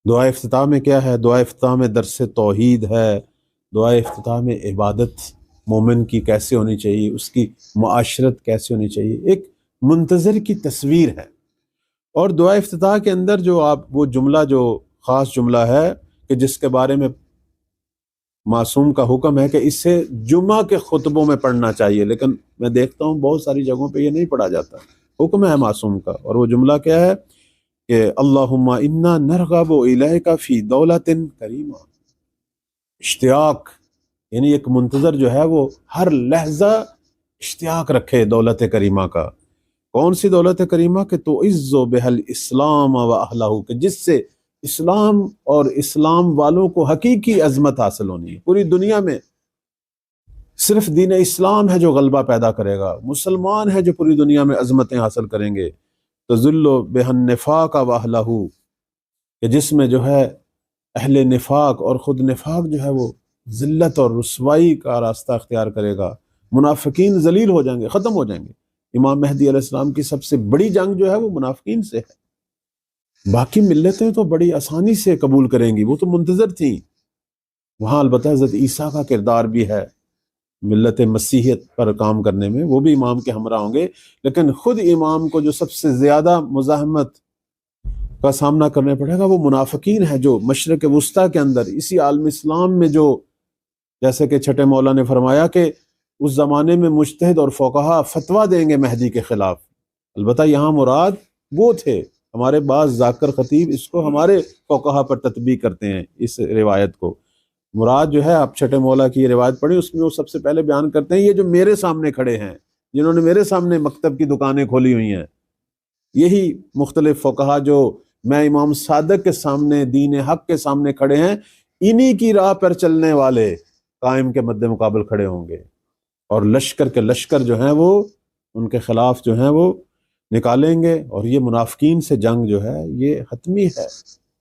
دعا افتتاح میں کیا ہے؟ دعا افتتاح میں درس توحید ہے، دعا افتتاح میں عبادت مومن کی کیسے ہونی چاہیے، اس کی معاشرت کیسے ہونی چاہیے، ایک منتظر کی تصویر ہے۔ اور دعا افتتاح کے اندر جو وہ جملہ جو خاص جملہ ہے کہ جس کے بارے میں معصوم کا حکم ہے کہ اسے جمعہ کے خطبوں میں پڑھنا چاہیے، لیکن میں دیکھتا ہوں بہت ساری جگہوں پہ یہ نہیں پڑھا جاتا، حکم ہے معصوم کا۔ اور وہ جملہ کیا ہے کہ اللہم انا نرغب الیک فی دولت کریمہ، اشتیاق، یعنی ایک منتظر جو ہے وہ ہر لحظہ اشتیاق رکھے دولت کریمہ کا۔ کون سی دولت کریمہ؟ کہ تو عز بہل اسلام و اہلہ، کہ جس سے اسلام اور اسلام والوں کو حقیقی عظمت حاصل ہونی ہے۔ پوری دنیا میں صرف دین اسلام ہے جو غلبہ پیدا کرے گا، مسلمان ہے جو پوری دنیا میں عظمتیں حاصل کریں گے۔ تو ذل بہن نفاق و اہلہ، کہ جس میں جو ہے اہل نفاق اور خود نفاق جو ہے وہ ذلت اور رسوائی کا راستہ اختیار کرے گا، منافقین ذلیل ہو جائیں گے، ختم ہو جائیں گے۔ امام مہدی علیہ السلام کی سب سے بڑی جنگ جو ہے وہ منافقین سے ہے۔ باقی ملتیں تو بڑی آسانی سے قبول کریں گی، وہ تو منتظر تھیں۔ وہاں البتہ حضرت عیسیٰ کا کردار بھی ہے ملت مسیحیت پر کام کرنے میں، وہ بھی امام کے ہمراہ ہوں گے، لیکن خود امام کو جو سب سے زیادہ مزاحمت کا سامنا کرنا پڑے گا وہ منافقین ہے، جو مشرق وسطیٰ کے اندر اسی عالم اسلام میں، جو جیسے کہ چھٹے مولا نے فرمایا کہ اس زمانے میں مجتہد اور فقہا فتویٰ دیں گے مہدی کے خلاف۔ البتہ یہاں مراد وہ تھے، ہمارے بعض ذاکر خطیب اس کو ہمارے فقہا پر تطبیق کرتے ہیں، اس روایت کو۔ مراد جو ہے آپ چھٹے مولا کی یہ روایت پڑھی، اس میں وہ سب سے پہلے بیان کرتے ہیں یہ جو میرے سامنے کھڑے ہیں، جنہوں نے میرے سامنے مکتب کی دکانیں کھولی ہوئی ہیں، یہی مختلف فقہا جو میں امام صادق کے سامنے دین حق کے سامنے کھڑے ہیں، انہی کی راہ پر چلنے والے قائم کے مد مقابل کھڑے ہوں گے، اور لشکر کے لشکر جو ہیں وہ ان کے خلاف جو ہیں وہ نکالیں گے، اور یہ منافقین سے جنگ جو ہے یہ حتمی ہے۔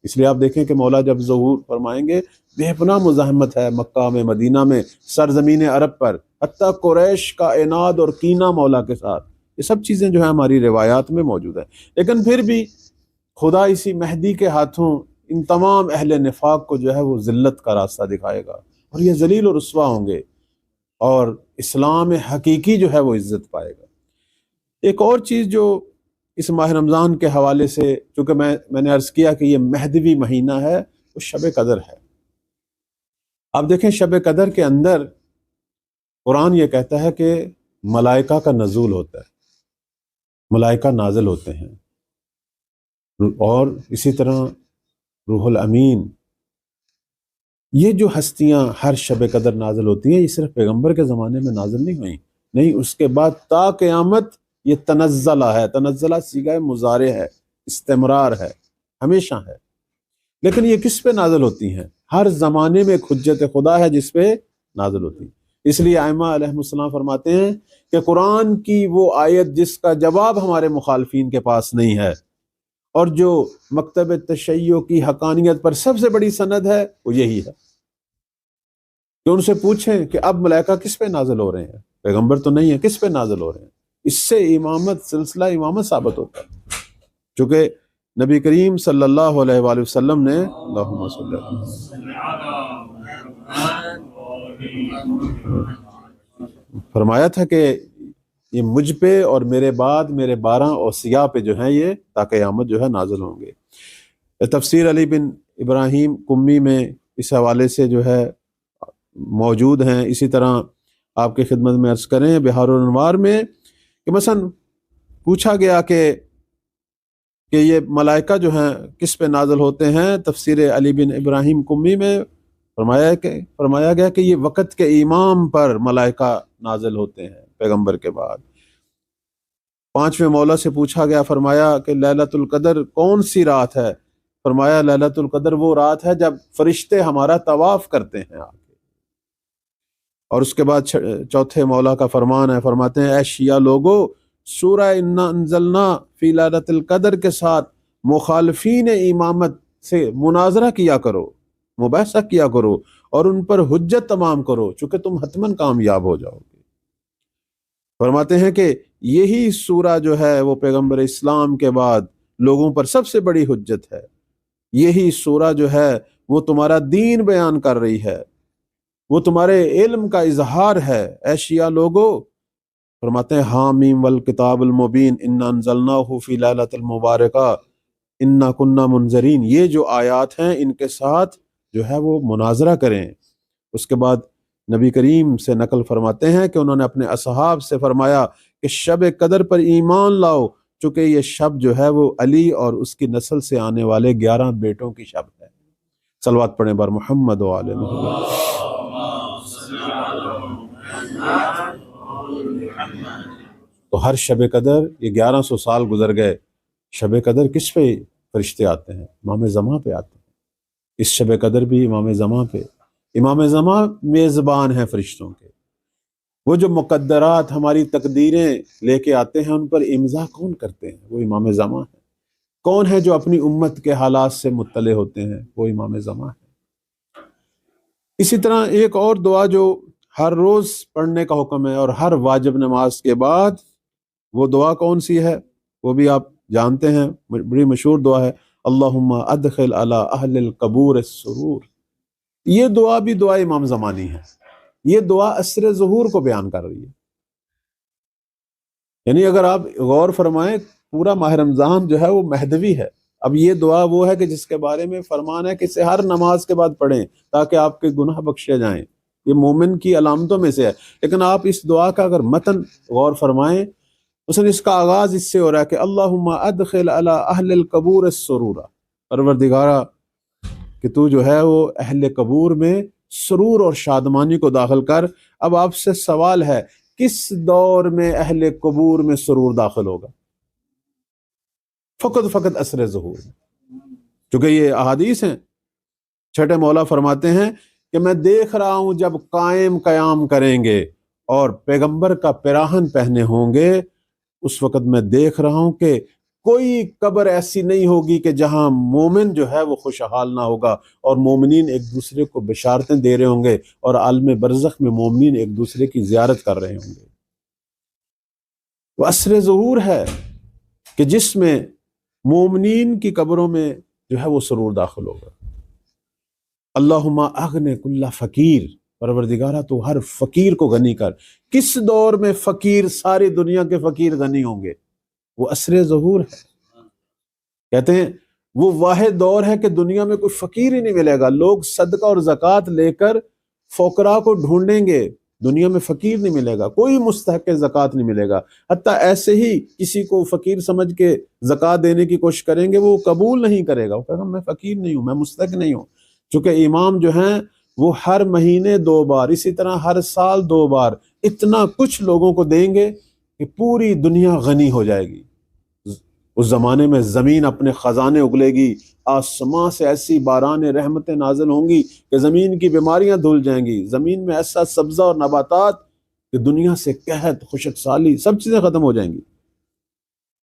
اس لیے آپ دیکھیں کہ مولا جب ظہور فرمائیں گے بے پناہ مزاحمت ہے مکہ میں، مدینہ میں، سرزمین عرب پر، حتیٰ قریش کا عناد اور کینہ مولا کے ساتھ، یہ سب چیزیں جو ہیں ہماری روایات میں موجود ہیں۔ لیکن پھر بھی خدا اسی مہدی کے ہاتھوں ان تمام اہل نفاق کو جو ہے وہ ذلت کا راستہ دکھائے گا، اور یہ ذلیل و رسوا ہوں گے، اور اسلام حقیقی جو ہے وہ عزت پائے گا۔ ایک اور چیز جو اس ماہ رمضان کے حوالے سے، چونکہ میں نے عرض کیا کہ یہ مہدوی مہینہ ہے، وہ شب قدر ہے۔ آپ دیکھیں شب قدر کے اندر قرآن یہ کہتا ہے کہ ملائکہ کا نزول ہوتا ہے، ملائکہ نازل ہوتے ہیں، اور اسی طرح روح الامین، یہ جو ہستیاں ہر شب قدر نازل ہوتی ہیں، یہ صرف پیغمبر کے زمانے میں نازل نہیں ہوئیں، نہیں، اس کے بعد تا قیامت یہ تنزلہ ہے۔ تنزلہ صیغہ مضارع ہے، استمرار ہے، ہمیشہ ہے۔ لیکن یہ کس پہ نازل ہوتی ہیں؟ ہر زمانے میں ایک حجت خدا ہے جس پہ نازل ہوتی ہیں۔ اس لیے ائمہ علیہ السلام فرماتے ہیں کہ قرآن کی وہ آیت جس کا جواب ہمارے مخالفین کے پاس نہیں ہے، اور جو مکتب تشیع کی حقانیت پر سب سے بڑی سند ہے، وہ یہی ہے کہ ان سے پوچھیں کہ اب ملائکہ کس پہ نازل ہو رہے ہیں؟ پیغمبر تو نہیں ہے، کس پہ نازل ہو رہے ہیں؟ اس سے امامت، سلسلہ امامت ثابت ہوتا ہے، چونکہ نبی کریم صلی اللہ علیہ وآلہ وسلم نے اللہم صلی فرمایا تھا کہ یہ مجھ پہ اور میرے بعد میرے 12 اوصیاء پہ جو ہیں یہ تا قیامت جو ہے نازل ہوں گے۔ تفسیر علی بن ابراہیم قمی میں اس حوالے سے جو ہے موجود ہیں۔ اسی طرح آپ کی خدمت میں عرض کریں بہار الانوار میں کہ مثلا پوچھا گیا کہ یہ ملائکہ جو ہیں کس پہ نازل ہوتے ہیں، تفسیر علی بن ابراہیم قمی میں فرمایا گیا کہ یہ وقت کے امام پر ملائکہ نازل ہوتے ہیں پیغمبر کے بعد۔ 5ویں مولا سے پوچھا گیا، فرمایا کہ لیلۃ القدر کون سی رات ہے؟ فرمایا لیلۃ القدر وہ رات ہے جب فرشتے ہمارا طواف کرتے ہیں آ کے۔ اور اس کے بعد 4تھے مولا کا فرمان ہے، فرماتے ہیں اے شیعہ لوگو، سورہ انا انزلنا فی لیلۃ القدر کے ساتھ مخالفین امامت سے مناظرہ کیا کرو، مباحثہ کیا کرو، اور ان پر حجت تمام کرو، چونکہ تم حتماً کامیاب ہو جاؤ گے۔ فرماتے ہیں کہ یہی سورہ جو ہے وہ پیغمبر اسلام کے بعد لوگوں پر سب سے بڑی حجت ہے، یہی سورہ جو ہے وہ تمہارا دین بیان کر رہی ہے، وہ تمہارے علم کا اظہار ہے اے شیعہ لوگو۔ فرماتے ہیں حامیم والکتاب المبین انا انزلناہ فی لیلۃ المبارکہ انا کننا منذرین، یہ جو آیات ہیں ان کے ساتھ جو ہے وہ مناظرہ کریں۔ اس کے بعد نبی کریم سے نقل فرماتے ہیں کہ انہوں نے اپنے اصحاب سے فرمایا کہ شب قدر پر ایمان لاؤ، چونکہ یہ شب جو ہے وہ علی اور اس کی نسل سے آنے والے 11 بیٹوں کی شب ہے۔ صلوات پڑھیں بر محمد و آل محمد۔ تو ہر شب قدر، یہ 1100 سال گزر گئے، شب قدر کس پہ فرشتے آتے ہیں؟ امام زمان پہ آتے ہیں۔ اس شب قدر بھی امام زمان پہ، امام زمان میزبان ہیں فرشتوں کے۔ وہ جو مقدرات ہماری تقدیریں لے کے آتے ہیں ان پر امضا کون کرتے ہیں؟ وہ امام زمان ہے۔ کون ہے جو اپنی امت کے حالات سے مطلع ہوتے ہیں؟ وہ امام زمان ہے۔ اسی طرح ایک اور دعا جو ہر روز پڑھنے کا حکم ہے، اور ہر واجب نماز کے بعد، وہ دعا کون سی ہے؟ وہ بھی آپ جانتے ہیں، بڑی مشہور دعا ہے، اللہم ادخل علی اہل القبور السرور۔ یہ دعا بھی دعا امام زمانی ہے، یہ دعا عصر ظہور کو بیان کر رہی ہے۔ یعنی اگر آپ غور فرمائیں، پورا ماہ رمضان جو ہے وہ مہدوی ہے۔ اب یہ دعا وہ ہے کہ جس کے بارے میں فرمان ہے کہ اسے ہر نماز کے بعد پڑھیں تاکہ آپ کے گناہ بخشے جائیں، یہ مومن کی علامتوں میں سے ہے۔ لیکن آپ اس دعا کا اگر متن غور فرمائیں، مثلا اس کا آغاز اس سے ہو رہا ہے کہ اللہم ادخل علی اہل القبور السرور، پروردگارا کہ تو جو ہے وہ اہل قبور میں سرور اور شادمانی کو داخل کر۔ اب آپ سے سوال ہے، کس دور میں اہل قبور میں سرور داخل ہوگا؟ فقط عصر ظہور میں، چونکہ یہ احادیث ہیں۔ چھٹے مولا فرماتے ہیں کہ میں دیکھ رہا ہوں جب قیام کریں گے اور پیغمبر کا پیراہن پہنے ہوں گے، اس وقت میں دیکھ رہا ہوں کہ کوئی قبر ایسی نہیں ہوگی کہ جہاں مومن جو ہے وہ خوشحال نہ ہوگا، اور مومنین ایک دوسرے کو بشارتیں دے رہے ہوں گے، اور عالم برزخ میں مومنین ایک دوسرے کی زیارت کر رہے ہوں گے۔ وہ عصر ظہور ہے کہ جس میں مومنین کی قبروں میں جو ہے وہ سرور داخل ہوگا۔ اللہم اغن کل فقیر، پروردگارہ تو ہر فقیر کو غنی کر۔ کس دور میں فقیر، ساری دنیا کے فقیر غنی ہوں گے؟ وہ عصر ظہور ہے۔ کہتے ہیں وہ واحد دور ہے کہ دنیا میں کوئی فقیر ہی نہیں ملے گا، لوگ صدقہ اور زکوٰۃ لے کر فقراء کو ڈھونڈیں گے، دنیا میں فقیر نہیں ملے گا، کوئی مستحق زکوٰۃ نہیں ملے گا۔ حتیٰ ایسے ہی کسی کو فقیر سمجھ کے زکوٰۃ دینے کی کوشش کریں گے، وہ قبول نہیں کرے گا، وہ کہے گا میں فقیر نہیں ہوں، میں مستحق نہیں ہوں۔ چونکہ امام جو ہیں وہ ہر مہینے 2 بار، اسی طرح ہر سال 2 بار اتنا کچھ لوگوں کو دیں گے کہ پوری دنیا غنی ہو جائے گی۔ اس زمانے میں زمین اپنے خزانے اگلے گی، آسمان سے ایسی باران رحمتیں نازل ہوں گی کہ زمین کی بیماریاں دھل جائیں گی، زمین میں ایسا سبزہ اور نباتات کہ دنیا سے قحط، خشک سالی سب چیزیں ختم ہو جائیں گی۔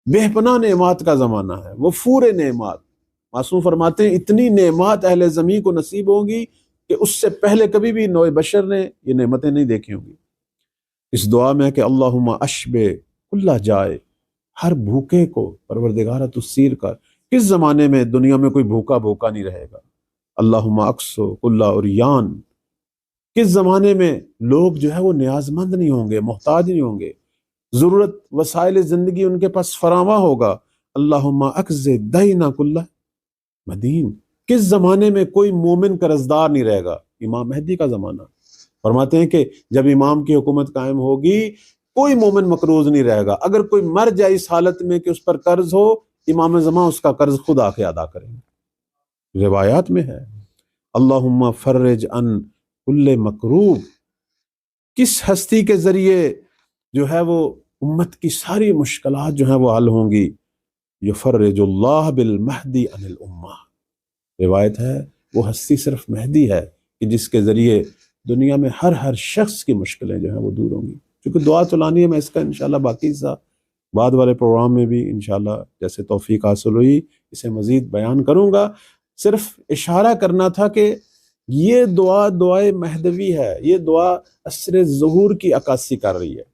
بے پناہ نعمات کا زمانہ ہے، وہ پورے نعمات۔ معصوم فرماتے ہیں اتنی نعمات اہل زمین کو نصیب ہوں گی کہ اس سے پہلے کبھی بھی نوع بشر نے یہ نعمتیں نہیں دیکھی ہوں گی۔ اس دعا میں ہے کہ اللہم اشبع کل جائے، ہر بھوکے کو پروردگارہ تو سیر کر۔ کس زمانے میں دنیا میں کوئی بھوکا نہیں رہے گا؟ اللہم اکسو کل عریان، کس زمانے میں لوگ جو ہے وہ نیاز مند نہیں ہوں گے، محتاج نہیں ہوں گے، ضرورت وسائل زندگی ان کے پاس فراواں ہوگا۔ اللہم اکز دینا کل مدین، کس زمانے میں کوئی مومن قرضدار نہیں رہے گا؟ امام مہدی کا زمانہ۔ فرماتے ہیں کہ جب امام کی حکومت قائم ہوگی کوئی مومن مقروض نہیں رہے گا، اگر کوئی مر جائے اس حالت میں کہ اس پر قرض ہو، امام زمان اس کا قرض خود آ کے ادا کریں گے۔ روایات میں ہے اللہم فرج عن کل مکروب، کس ہستی کے ذریعے جو ہے وہ امت کی ساری مشکلات جو ہیں وہ حل ہوں گی؟ یفرج اللہ بالمہدی عن الامہ، روایت ہے وہ ہستی صرف مہدی ہے کہ جس کے ذریعے دنیا میں ہر شخص کی مشکلیں جو ہیں وہ دور ہوں گی۔ کیونکہ دعا چلانی ہے، میں اس کا انشاءاللہ باقی حصہ بعد والے پروگرام میں بھی انشاءاللہ جیسے توفیق حاصل ہوئی اسے مزید بیان کروں گا۔ صرف اشارہ کرنا تھا کہ یہ دعا دعائے مہدوی ہے، یہ دعا عصر ظہور کی عکاسی کر رہی ہے۔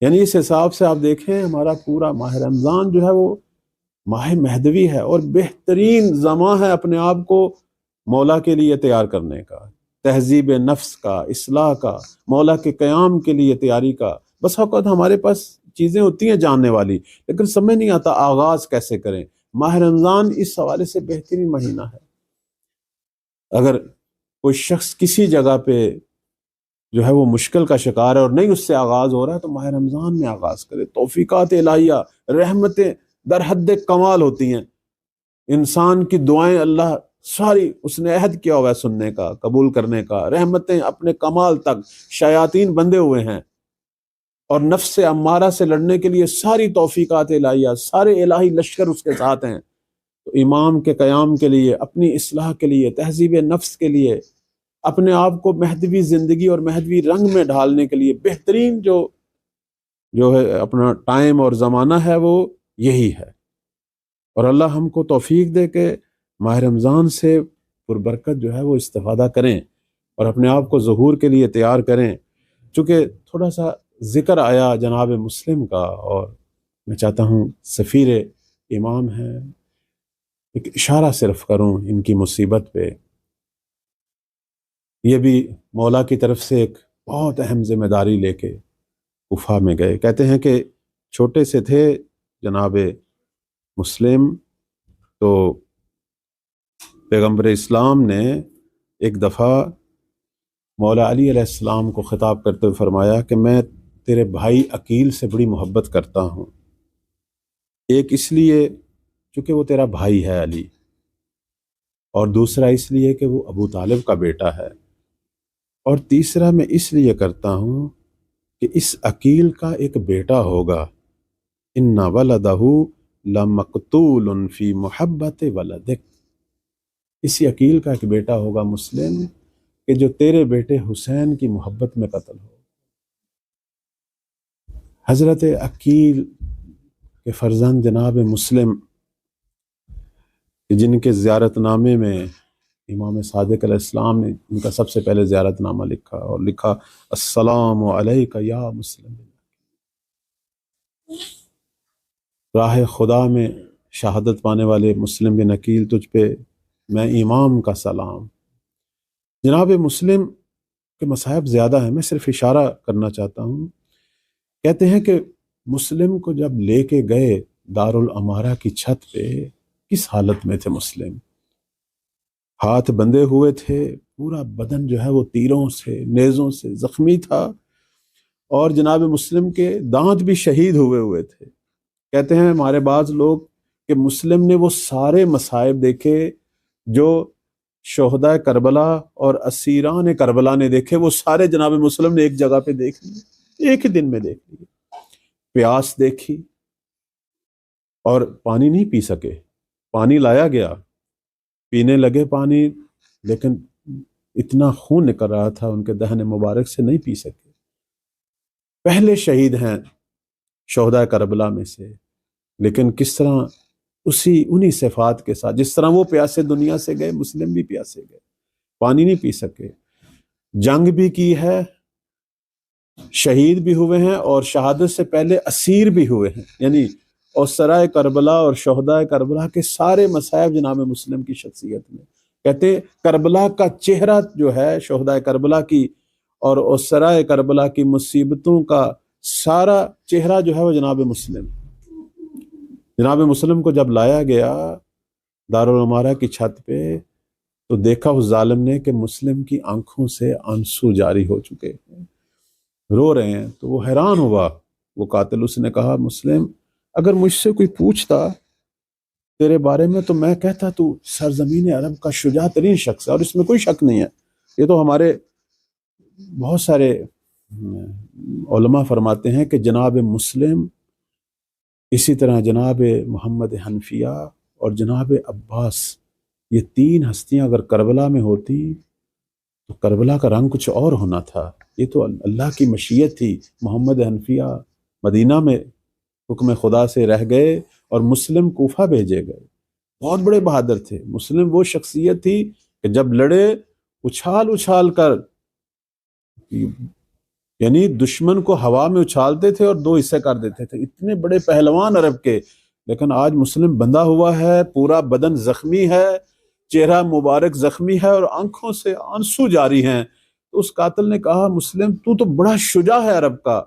یعنی اس حساب سے آپ دیکھیں ہمارا پورا ماہ رمضان جو ہے وہ ماہ مہدوی ہے، اور بہترین زمان ہے اپنے آپ کو مولا کے لیے تیار کرنے کا، تہذیب نفس کا، اصلاح کا، مولا کے قیام کے لیے تیاری کا۔ بس اوقات ہمارے پاس چیزیں ہوتی ہیں جاننے والی، لیکن سمجھ نہیں آتا آغاز کیسے کریں۔ ماہ رمضان اس حوالے سے بہترین مہینہ ہے۔ اگر کوئی شخص کسی جگہ پہ جو ہے وہ مشکل کا شکار ہے اور نہیں اس سے آغاز ہو رہا ہے تو ماہ رمضان میں آغاز کرے۔ توفیقات الہیہ، رحمتیں در حد کمال ہوتی ہیں، انسان کی دعائیں اللہ ساری اس نے عہد کیا ہوا ہے سننے کا، قبول کرنے کا، رحمتیں اپنے کمال تک، شیاطین بندے ہوئے ہیں، اور نفس امارہ سے لڑنے کے لیے ساری توفیقات الہیہ، سارے الہی لشکر اس کے ساتھ ہیں۔ تو امام کے قیام کے لیے، اپنی اصلاح کے لیے، تہذیب نفس کے لیے، اپنے آپ کو مہدوی زندگی اور مہدوی رنگ میں ڈھالنے کے لیے بہترین جو ہے اپنا ٹائم اور زمانہ ہے وہ یہی ہے۔ اور اللہ ہم کو توفیق دے کہ ماہ رمضان سے پربرکت جو ہے وہ استفادہ کریں اور اپنے آپ کو ظہور کے لیے تیار کریں۔ چونکہ تھوڑا سا ذکر آیا جناب مسلم کا، اور میں چاہتا ہوں سفیر امام ہیں، ایک اشارہ صرف کروں ان کی مصیبت پہ۔ یہ بھی مولا کی طرف سے ایک بہت اہم ذمہ داری لے کے کوفہ میں گئے۔ کہتے ہیں کہ چھوٹے سے تھے جناب مسلم، تو پیغمبر اسلام نے ایک دفعہ مولا علی علیہ السلام کو خطاب کرتے ہوئے فرمایا کہ میں تیرے بھائی عقیل سے بڑی محبت کرتا ہوں، ایک اس لیے چونکہ وہ تیرا بھائی ہے علی، اور دوسرا اس لیے کہ وہ ابو طالب کا بیٹا ہے، اور تیسرا میں اس لیے کرتا ہوں کہ اس عقیل کا ایک بیٹا ہوگا، ان ولدہ لمقتول فی محبت ولدک، اسی عقیل کا ایک بیٹا ہوگا مسلم کہ جو تیرے بیٹے حسین کی محبت میں قتل ہو۔ حضرت عقیل کے فرزند جناب مسلم، جن کے زیارت نامے میں امام صادق علیہ السلام نے ان کا سب سے پہلے زیارت نامہ لکھا اور لکھا السلام علیک یا مسلم، راہ خدا میں شہادت پانے والے مسلم بن عقیل تجھ پہ میں امام کا سلام۔ جناب مسلم کے مصائب زیادہ ہیں، میں صرف اشارہ کرنا چاہتا ہوں۔ کہتے ہیں کہ مسلم کو جب لے کے گئے دارالامارہ کی چھت پہ، کس حالت میں تھے مسلم؟ ہاتھ بندھے ہوئے تھے، پورا بدن جو ہے وہ تیروں سے نیزوں سے زخمی تھا، اور جناب مسلم کے دانت بھی شہید ہوئے تھے۔ کہتے ہیں ہمارے بعض لوگ کہ مسلم نے وہ سارے مصائب دیکھے جو شہداء کربلا اور اسیران کربلا نے دیکھے، وہ سارے جناب مسلم نے ایک جگہ پہ دیکھ لیے، ایک ہی دن میں دیکھ لیے۔ پیاس دیکھی اور پانی نہیں پی سکے، پانی لایا گیا، پینے لگے پانی، لیکن اتنا خون نکل رہا تھا ان کے دہن مبارک سے، نہیں پی سکے۔ پہلے شہید ہیں شہداء کربلا میں سے، لیکن کس طرح انہی صفات کے ساتھ، جس طرح وہ پیاسے دنیا سے گئے، مسلم بھی پیاسے گئے، پانی نہیں پی سکے۔ جنگ بھی کی ہے، شہید بھی ہوئے ہیں، اور شہادت سے پہلے اسیر بھی ہوئے ہیں، یعنی اور سرائے کربلا اور شہداء کربلا کے سارے مصائب جناب مسلم کی شخصیت میں۔ کہتے کربلا کا چہرہ جو ہے شہداء کربلا کی اور سرائے کربلا کی مصیبتوں کا سارا چہرہ جو ہے وہ جناب مسلم کو جب لایا گیا دارالامارہ کی چھت پہ، تو دیکھا اس ظالم نے کہ مسلم کی آنکھوں سے آنسو جاری ہو چکے ہیں، رو رہے ہیں۔ تو وہ حیران ہوا، وہ قاتل، اس نے کہا مسلم اگر مجھ سے کوئی پوچھتا تیرے بارے میں تو میں کہتا تو سرزمین عرب کا شجاع ترین شخص ہے، اور اس میں کوئی شک نہیں ہے۔ یہ تو ہمارے بہت سارے علماء فرماتے ہیں کہ جناب مسلم، اسی طرح جناب محمد حنفیہ اور جناب عباس، یہ تین ہستیاں اگر کربلا میں ہوتی تو کربلا کا رنگ کچھ اور ہونا تھا۔ یہ تو اللہ کی مشیت تھی۔ محمد حنفیہ مدینہ میں حکم خدا سے رہ گئے اور مسلم کوفہ بھیجے گئے، بہت بڑے بہادر تھے۔ مسلم وہ شخصیت تھی کہ جب لڑے اچھال کر، یعنی دشمن کو ہوا میں اچھالتے تھے اور دو حصے کر دیتے تھے، اتنے بڑے پہلوان عرب کے۔ لیکن آج مسلم بندھا ہوا ہے، پورا بدن زخمی ہے، چہرہ مبارک زخمی ہے، اور آنکھوں سے آنسو جاری ہیں۔ تو اس قاتل نے کہا مسلم تو بڑا شجاع ہے عرب کا،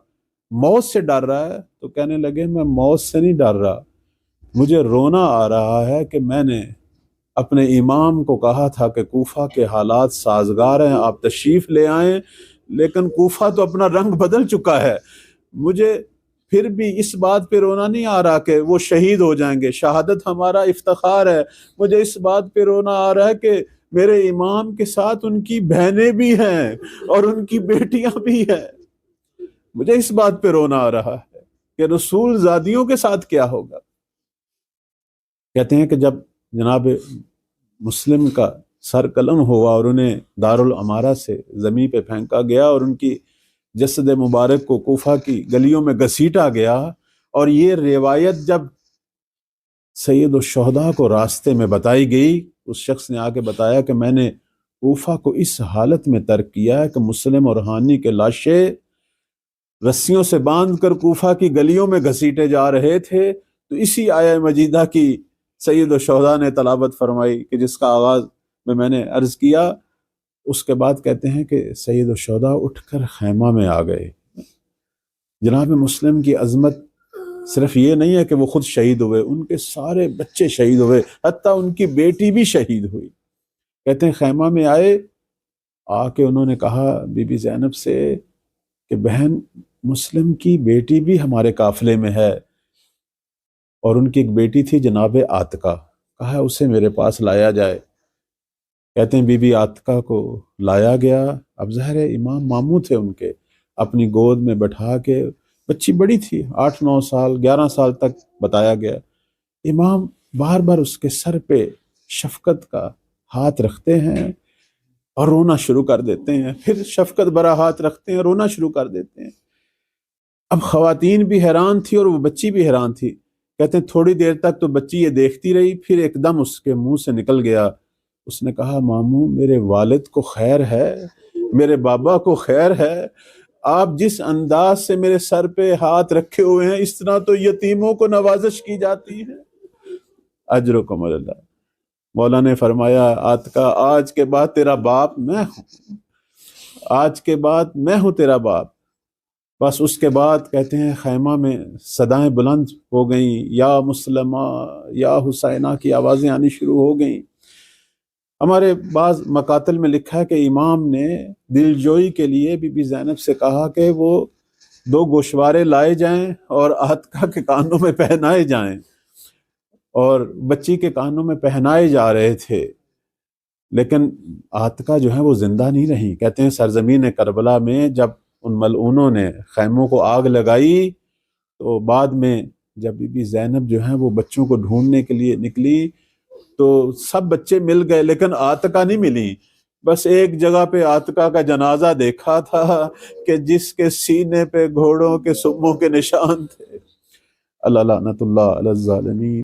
موت سے ڈر رہا ہے؟ تو کہنے لگے میں موت سے نہیں ڈر رہا، مجھے رونا آ رہا ہے کہ میں نے اپنے امام کو کہا تھا کہ کوفہ کے حالات سازگار ہیں، آپ تشریف لے آئیں، لیکن کوفہ تو اپنا رنگ بدل چکا ہے۔ مجھے پھر بھی اس بات پہ رونا نہیں آ رہا کہ وہ شہید ہو جائیں گے، شہادت ہمارا افتخار ہے۔ مجھے اس بات پہ رونا آ رہا ہے کہ میرے امام کے ساتھ ان کی بہنیں بھی ہیں اور ان کی بیٹیاں بھی ہیں۔ مجھے اس بات پہ رونا آ رہا ہے کہ رسول زادیوں کے ساتھ کیا ہوگا۔ کہتے ہیں کہ جب جناب مسلم کا سر قلم ہوا اور انہیں دارالامارہ سے زمین پہ پھینکا گیا اور ان کی جسد مبارک کو کوفہ کی گلیوں میں گھسیٹا گیا، اور یہ روایت جب سید الشہداء کو راستے میں بتائی گئی، اس شخص نے آ کے بتایا کہ میں نے کوفہ کو اس حالت میں ترک کیا ہے کہ مسلم اور ہانی کے لاشیں رسیوں سے باندھ کر کوفہ کی گلیوں میں گھسیٹے جا رہے تھے۔ تو اسی آیہ مجیدہ کی سید الشہداء نے تلاوت فرمائی کہ جس کا آغاز میں نے عرض کیا۔ اس کے بعد کہتے ہیں کہ سید الشہداء اٹھ کر خیمہ میں آ گئے۔ جناب مسلم کی عظمت صرف یہ نہیں ہے کہ وہ خود شہید ہوئے، ان کے سارے بچے شہید ہوئے، حتیٰ ان کی بیٹی بھی شہید ہوئی۔ کہتے ہیں خیمہ میں آئے، آ کے انہوں نے کہا بی بی زینب سے کہ بہن مسلم کی بیٹی بھی ہمارے قافلے میں ہے، اور ان کی ایک بیٹی تھی جناب عاتقہ، کہا اسے میرے پاس لایا جائے۔ کہتے ہیں بی بی عاتقہ کو لایا گیا۔ اب ظاہر امام ماموں تھے ان کے، اپنی گود میں بٹھا کے، بچی بڑی تھی، 8 9 سال 11 سال تک بتایا گیا، امام بار بار اس کے سر پہ شفقت کا ہاتھ رکھتے ہیں اور رونا شروع کر دیتے ہیں، پھر شفقت برا ہاتھ رکھتے ہیں، رونا شروع کر دیتے ہیں۔ اب خواتین بھی حیران تھی اور وہ بچی بھی حیران تھی۔ کہتے ہیں تھوڑی دیر تک تو بچی یہ دیکھتی رہی، پھر ایک دم اس کے منہ سے نکل گیا، اس نے کہا ماموں میرے والد کو خیر ہے، میرے بابا کو خیر ہے، آپ جس انداز سے میرے سر پہ ہاتھ رکھے ہوئے ہیں اس طرح تو یتیموں کو نوازش کی جاتی ہے۔ اجرکم اللہ۔ مولا نے فرمایا آتکا آج کے بعد تیرا باپ میں ہوں، آج کے بعد میں ہوں تیرا باپ۔ بس اس کے بعد کہتے ہیں خیمہ میں صدائیں بلند ہو گئیں، یا مسلمہ یا حسینہ کی آوازیں آنی شروع ہو گئیں۔ ہمارے بعض مقاتل میں لکھا ہے کہ امام نے دل جوئی کے لیے بی بی زینب سے کہا کہ وہ 2 گوشوارے لائے جائیں اور آتکا کے کانوں میں پہنائے جائیں، اور بچی کے کانوں میں پہنائے جا رہے تھے، لیکن آتکا جو ہے وہ زندہ نہیں رہی۔ کہتے ہیں سرزمین کربلا میں جب ان ملعونوں نے خیموں کو آگ لگائی تو بعد میں جب بی بی زینب جو ہیں وہ بچوں کو ڈھونڈنے کے لیے نکلی تو سب بچے مل گئے لیکن آتکا نہیں ملی۔ بس ایک جگہ پہ آتکا کا جنازہ دیکھا تھا کہ جس کے سینے پہ گھوڑوں کے سموں کے نشان تھے۔ اللہ لعنت اللہ علی الظالمین۔